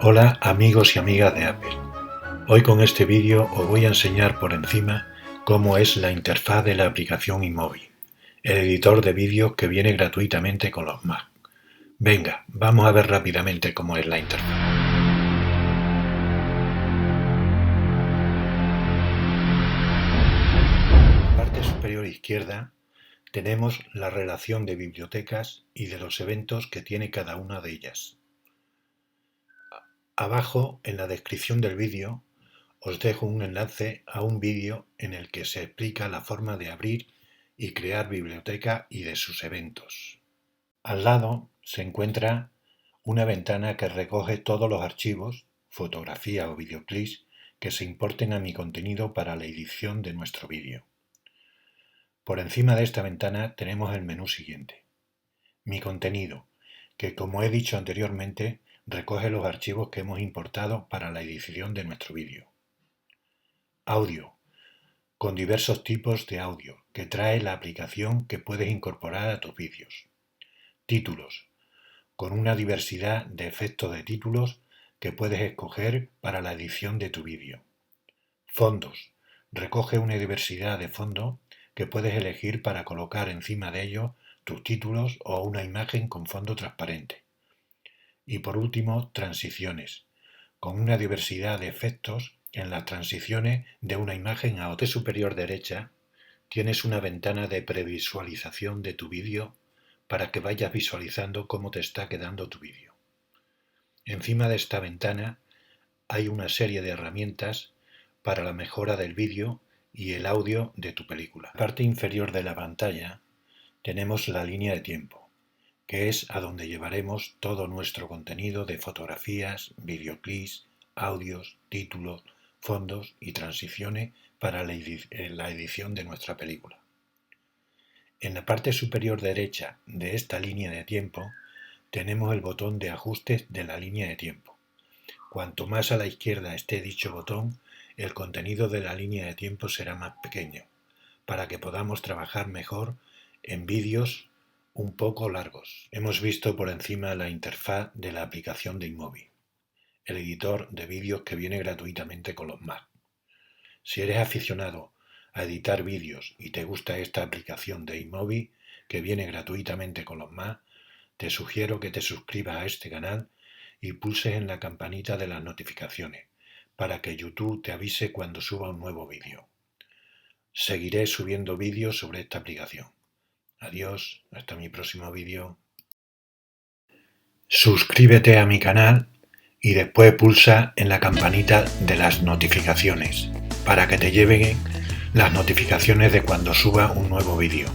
Hola amigos y amigas de Apple. Hoy con este vídeo os voy a enseñar por encima cómo es la interfaz de la aplicación iMovie, el editor de vídeos que viene gratuitamente con los Mac. Venga, vamos a ver rápidamente cómo es la interfaz. En la parte superior izquierda tenemos la relación de bibliotecas y de los eventos que tiene cada una de ellas. Abajo, en la descripción del vídeo, os dejo un enlace a un vídeo en el que se explica la forma de abrir y crear biblioteca y de sus eventos. Al lado se encuentra una ventana que recoge todos los archivos, fotografía o videoclips que se importen a mi contenido para la edición de nuestro vídeo. Por encima de esta ventana tenemos el menú siguiente. Mi contenido, que como he dicho anteriormente, recoge los archivos que hemos importado para la edición de nuestro vídeo. Audio, con diversos tipos de audio que trae la aplicación que puedes incorporar a tus vídeos. Títulos, con una diversidad de efectos de títulos que puedes escoger para la edición de tu vídeo. Fondos, recoge una diversidad de fondos que puedes elegir para colocar encima de ellos tus títulos o una imagen con fondo transparente. Y por último, transiciones, con una diversidad de efectos en las transiciones de una imagen a otra. En la superior derecha tienes una ventana de previsualización de tu vídeo para que vayas visualizando cómo te está quedando tu vídeo. Encima de esta ventana hay una serie de herramientas para la mejora del vídeo y el audio de tu película. En la parte inferior de la pantalla tenemos la línea de tiempo, que es a donde llevaremos todo nuestro contenido de fotografías, videoclips, audios, títulos, fondos y transiciones para la edición de nuestra película. En la parte superior derecha de esta línea de tiempo tenemos el botón de ajustes de la línea de tiempo. Cuanto más a la izquierda esté dicho botón, el contenido de la línea de tiempo será más pequeño, para que podamos trabajar mejor en vídeos un poco largos. Hemos visto por encima la interfaz de la aplicación de iMovie, el editor de vídeos que viene gratuitamente con los Mac. Si eres aficionado a editar vídeos y te gusta esta aplicación de iMovie que viene gratuitamente con los Mac, te sugiero que te suscribas a este canal y pulses en la campanita de las notificaciones para que YouTube te avise cuando suba un nuevo vídeo. Seguiré subiendo vídeos sobre esta aplicación. Adiós, hasta mi próximo vídeo. Suscríbete a mi canal y después pulsa en la campanita de las notificaciones para que te lleguen las notificaciones de cuando suba un nuevo vídeo.